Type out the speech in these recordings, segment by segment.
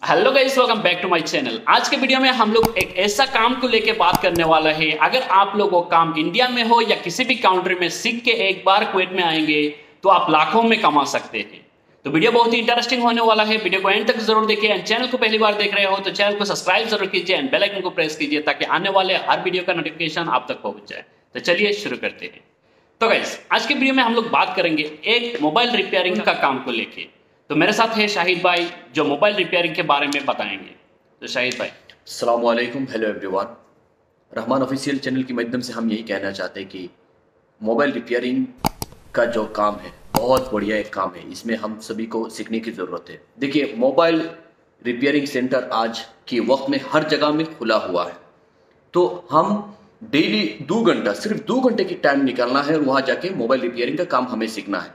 Hello guys, welcome back to my channel. आज के video में हम लोग एक ऐसा काम को लेके बात करने वाला है। अगर आप लोग वो काम इंडिया में हो या किसी भी कंट्री में सीख के एक बार कुवैत में आएंगे तो आप लाखों में कमा सकते हैं। तो वीडियो बहुत ही इंटरेस्टिंग होने वाला है। वीडियो को एंड तक जरूर देखिए एंड चैनल को पहली बार देख रहे हो तो चैनल को सब्सक्राइब जरूर कीजिए एंड बेल आइकन को प्रेस कीजिए ताकि आने वाले हर वीडियो का नोटिफिकेशन आप तक पहुंच जाए। तो चलिए शुरू करते हैं। तो गाइस, आज के वीडियो में हम लोग बात करेंगे एक मोबाइल रिपेयरिंग का काम को लेके। तो मेरे साथ है शाहिद भाई जो मोबाइल रिपेयरिंग के बारे में बताएंगे। तो शाहिद भाई, अस्सलाम वालेकुम, hello everyone. Rahman official channel के माध्यम से हम यही कहना चाहते हैं कि मोबाइल रिपेयरिंग का जो काम है बहुत बढ़िया एक काम है। इसमें हम सभी को सीखने की ज़रूरत है। देखिए, मोबाइल रिपेयरिंग सेंटर आज के वक्त में हर जगह में खुला हुआ है। तो हम डेली 2 घंटा, सिर्फ 2 घंटे की टाइम निकालना है और वहाँ जाके मोबाइल रिपेयरिंग का काम हमें सीखना है।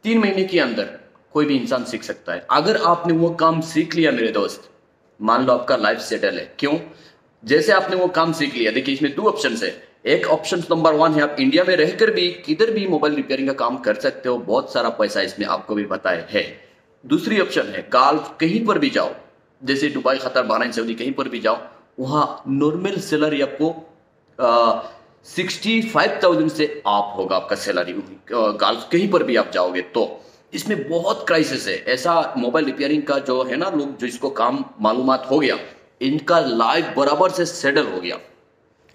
3 महीने के अंदर कोई भी इंसान सीख सकता है। अगर आपने वो काम सीख लिया मेरे दोस्त, मान लो आपका लाइफ सेटल है। क्यों? जैसे आपने वो काम सीख लिया, देखिए इसमें 2 ऑप्शन है। एक ऑप्शन नंबर 1 है, आप इंडिया में रहकर भी किधर भी मोबाइल रिपेयरिंग का काम कर सकते हो। बहुत सारा पैसा इसमें आपको भी पता है। दूसरी ऑप्शन है, गाल्फ कहीं पर भी जाओ, जैसे दुबई, कतर, बहरीन, सऊदी, कहीं पर भी जाओ, वहाँ नॉर्मल सैलरी आपको 65,000 से आप होगा आपका सैलरी। गाल्फ कहीं पर भी आप जाओगे तो इसमें बहुत क्राइसिस है। ऐसा मोबाइल रिपेयरिंग का जो है ना, लोग जो इसको काम मालूमात हो गया, इनका लाइफ बराबर से सेटल हो गया।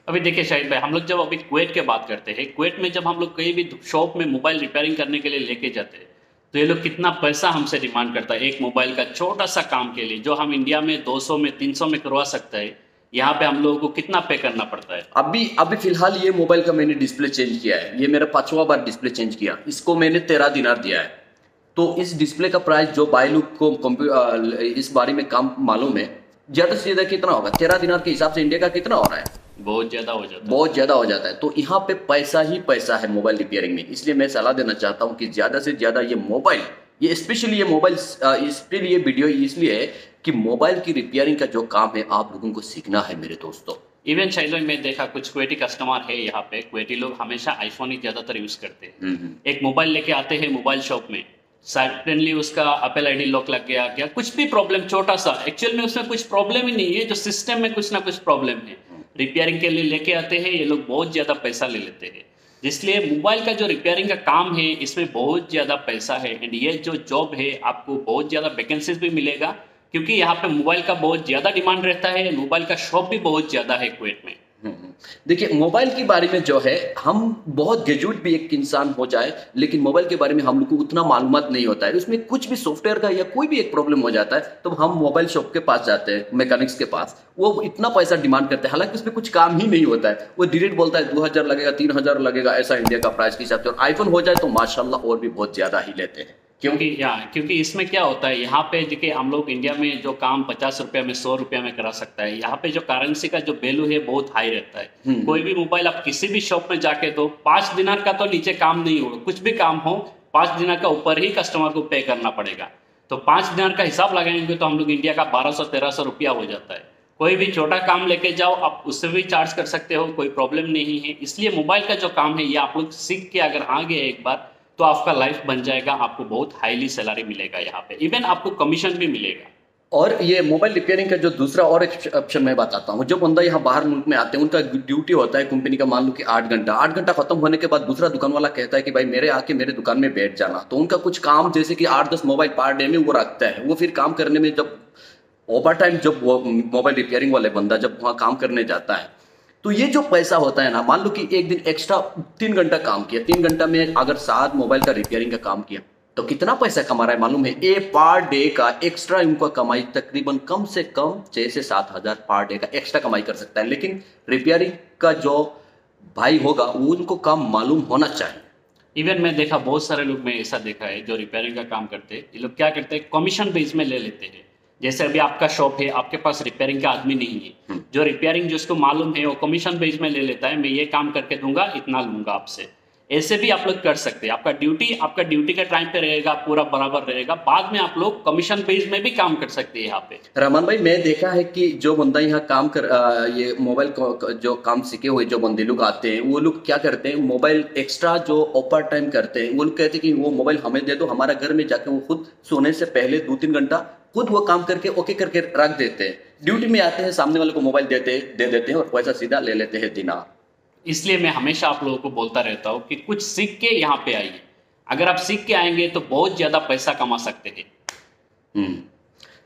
अभी देखिए शाहिद भाई, हम लोग जब अभी कुवैत की बात करते हैं, कुवैत में जब हम लोग कहीं भी शॉप में मोबाइल रिपेयरिंग करने के लिए लेके जाते हैं तो ये लोग कितना पैसा हमसे डिमांड करता है एक मोबाइल का छोटा सा काम के लिए, जो हम इंडिया में 200 में 300 में करवा सकते हैं। यहाँ पे हम लोगों को कितना पे करना पड़ता है। अभी फिलहाल ये मोबाइल का मैंने डिस्प्ले चेंज किया है। ये मेरा 5वां बार डिस्प्ले चेंज किया। इसको मैंने 13 दिनार दिया है। तो इस डिस्प्ले का प्राइस जो भाई लोग को इस बारे में काम मालूम है, ज्यादा से ज्यादा कितना होगा? 13 दिनार के हिसाब से इंडिया का कितना हो रहा है? बहुत ज्यादा हो जाता है। बहुत ज्यादा हो जाता है। तो यहाँ पे पैसा ही पैसा है मोबाइल रिपेयरिंग में। इसलिए मैं सलाह देना चाहता हूँ कि ज्यादा से ज्यादा ये स्पेशली ये मोबाइल, इस पे ये वीडियो इसलिए है कि मोबाइल की रिपेयरिंग का जो काम है आप लोगों को सीखना है मेरे दोस्तों। इवन शायद मैं देखा कुछ कुवैती कस्टमर है यहाँ पे, कुवैती लोग हमेशा आईफोन ही ज्यादातर यूज करते हैं। एक मोबाइल लेके आते हैं मोबाइल शॉप में, सडनली उसका एप्पल आईडी लॉक लग गया, क्या कुछ भी प्रॉब्लम छोटा सा, एक्चुअल में उसमें कुछ प्रॉब्लम ही नहीं है, जो सिस्टम में कुछ ना कुछ प्रॉब्लम है। रिपेयरिंग के लिए लेके आते हैं ये लोग, बहुत ज्यादा पैसा ले लेते हैं। इसलिए मोबाइल का जो रिपेयरिंग का काम है इसमें बहुत ज्यादा पैसा है एंड ये जो जॉब है आपको बहुत ज्यादा वैकेंसीज भी मिलेगा, क्योंकि यहाँ पे मोबाइल का बहुत ज्यादा डिमांड रहता है। मोबाइल का शॉप भी बहुत ज्यादा है कुवैत में। देखिए, मोबाइल के बारे में जो है, हम बहुत ग्रेजुएट भी एक इंसान हो जाए, लेकिन मोबाइल के बारे में हम लोग को उतना मालूमात नहीं होता है। उसमें कुछ भी सॉफ्टवेयर का या कोई भी एक प्रॉब्लम हो जाता है तो हम मोबाइल शॉप के पास जाते हैं, मैकेनिक्स के पास। वो इतना पैसा डिमांड करते हैं, हालांकि उसमें कुछ काम ही नहीं होता है। वो डायरेक्ट बोलता है 2000 लगेगा, 3000 लगेगा, ऐसा इंडिया का प्राइस के हिसाब से। और आईफोन हो जाए तो माशाल्लाह और भी बहुत ज्यादा ही लेते हैं। क्योंकि इसमें क्या होता है, यहाँ पे देखिए हम लोग इंडिया में जो काम 50 रुपया में 100 रुपया में करा सकता है, यहाँ पे जो करेंसी का जो वैल्यू है बहुत हाई रहता है। कोई भी मोबाइल आप किसी भी शॉप में जाके तो 5 दिनार का तो नीचे काम नहीं होगा, कुछ भी काम हो 5 दिनार का ऊपर ही कस्टमर को पे करना पड़ेगा। तो 5 दिनार का हिसाब लगाएंगे तो हम लोग इंडिया का 1200-1300 रुपया हो जाता है। कोई भी छोटा काम लेके जाओ आप उससे भी चार्ज कर सकते हो, कोई प्रॉब्लम नहीं है। इसलिए मोबाइल का जो काम है ये आप लोग सीख के अगर आ गए एक बार तो आपका लाइफ बन जाएगा, आपको बहुत हाईली सैलरी मिलेगा यहाँ पे, इवन आपको कमीशन भी मिलेगा। और ये मोबाइल रिपेयरिंग का जो दूसरा और ऑप्शन मैं बताता हूँ। जो बंदा यहाँ बाहर मुल्क में आते हैं उनका ड्यूटी होता है कंपनी का, मान लो कि 8 घंटा। 8 घंटा खत्म होने के बाद दूसरा दुकान वाला कहता है कि भाई मेरे आके मेरे दुकान में बैठ जाना। तो उनका कुछ काम जैसे कि 8-10 मोबाइल पर डे में वो रखता है। वो फिर काम करने में, जब ओवर टाइम जब वो मोबाइल रिपेयरिंग वाले बंदा जब वहाँ काम करने जाता है तो ये जो पैसा होता है ना, मान लो कि एक दिन एक्स्ट्रा 3 घंटा काम किया, 3 घंटा में अगर 7 मोबाइल का रिपेयरिंग का काम किया तो कितना पैसा कमा रहा है मालूम है? ए पर डे का एक्स्ट्रा इनका कमाई तकरीबन कम से कम 6 से 7 हज़ार पर डे का एक्स्ट्रा कमाई कर सकता है। लेकिन रिपेयरिंग का जो भाई होगा वो उनको काम मालूम होना चाहिए। इवन मैं देखा बहुत सारे लोग, मैं ऐसा देखा है जो रिपेयरिंग का काम करते हैं, ये लोग क्या करते हैं कमीशन बेस में ले लेते हैं। जैसे अभी आपका शॉप है, आपके पास रिपेयरिंग का आदमी नहीं है, जो रिपेयरिंग जिसको मालूम है वो कमीशन बेस में ले लेता है, मैं ये काम करके दूंगा, इतना लूंगा आपसे। ऐसे भी आप लोग कर सकते हैं। आपका ड्यूटी का टाइम पे रहेगा, पूरा बराबर रहेगा, बाद में आप लोग कमीशन बेस में भी काम कर सकते हैं यहाँ पे। रहमान भाई, मैं देखा है कि जो बंदा यहाँ काम कर ये मोबाइल जो काम सीखे हुए जो बंदे लोग आते हैं, वो लोग क्या करते हैं, मोबाइल एक्स्ट्रा जो ओवर टाइम करते हैं, वो लोग कहते हैं कि वो मोबाइल हमें दे दो, हमारा घर में जाके वो खुद सोने से पहले 2-3 घंटा खुद वो काम करके ओके करके रख देते हैं, ड्यूटी में आते हैं, सामने वाले को मोबाइल दे देते हैं और पैसा सीधा ले लेते हैं दिनार। इसलिए मैं हमेशा आप लोगों को बोलता रहता हूँ कि कुछ सीख के यहाँ पे आइए। अगर आप सीख के आएंगे तो बहुत ज्यादा पैसा कमा सकते हैं।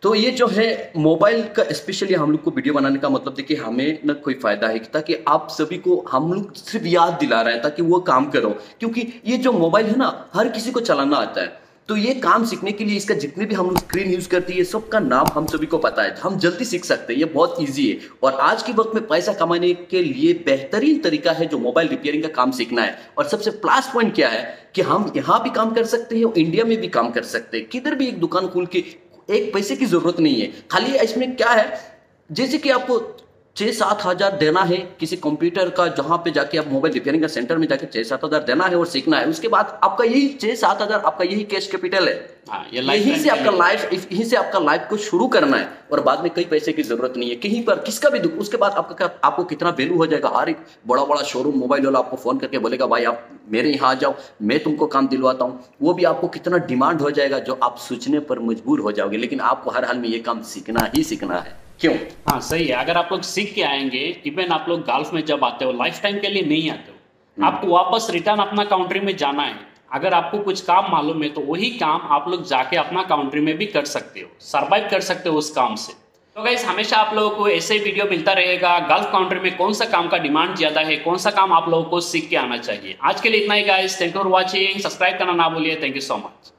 तो ये जो है मोबाइल का स्पेशली हम लोग को वीडियो बनाने का मतलब देखिए हमें ना कोई फायदा है ताकि आप सभी को हम लोग सिर्फ याद दिला रहे हैं ताकि वो काम करो, क्योंकि ये जो मोबाइल है ना हर किसी को चलाना आता है। तो ये काम सीखने के लिए इसका जितने भी हम लोग स्क्रीन यूज करते हैं सबका नाम हम सभी को पता है, हम जल्दी सीख सकते हैं, ये बहुत इजी है। और आज के वक्त में पैसा कमाने के लिए बेहतरीन तरीका है जो मोबाइल रिपेयरिंग का काम सीखना है। और सबसे प्लस पॉइंट क्या है कि हम यहाँ भी काम कर सकते हैं और इंडिया में भी काम कर सकते हैं, किधर भी एक दुकान खोल के एक पैसे की जरूरत नहीं है। खाली इसमें क्या है, जैसे कि आपको 6-7 हज़ार देना है किसी कंप्यूटर का, जहां पे जाके आप मोबाइल रिपेयरिंग का सेंटर में जाके 6-7 हज़ार देना है और सीखना है। उसके बाद आपका यही 6-7 हज़ार आपका यही कैश कैपिटल है। यहीं से आपका लाइफ को शुरू करना है और बाद में कई पैसे की जरूरत नहीं है कहीं पर किसका भी दुख। उसके बाद आपको कितना वैल्यू हो जाएगा, हर एक बड़ा शोरूम मोबाइल वाला आपको फोन करके बोलेगा भाई आप मेरे यहाँ आ जाओ, मैं तुमको काम दिलवाता हूँ। वो भी आपको कितना डिमांड हो जाएगा जो आप सोचने पर मजबूर हो जाओगे। लेकिन आपको हर हाल में ये काम सीखना ही सीखना है। क्यों? हाँ सही है। अगर आप लोग सीख के आएंगे, इवन आप लोग गल्फ में जब आते हो लाइफ टाइम के लिए नहीं आते हो, आपको वापस रिटर्न अपना कंट्री में जाना है। अगर आपको कुछ काम मालूम है तो वही काम आप लोग जाके अपना कंट्री में भी कर सकते हो, सरवाइव कर सकते हो उस काम से। तो गाइस हमेशा आप लोगों को ऐसे वीडियो मिलता रहेगा, गल्फ कंट्री में कौन सा काम का डिमांड ज्यादा है, कौन सा काम आप लोगों को सीख के आना चाहिए। आज के लिए इतना ही guys, thank you for watching, subscribe करना ना भूलिए। Thank you so much.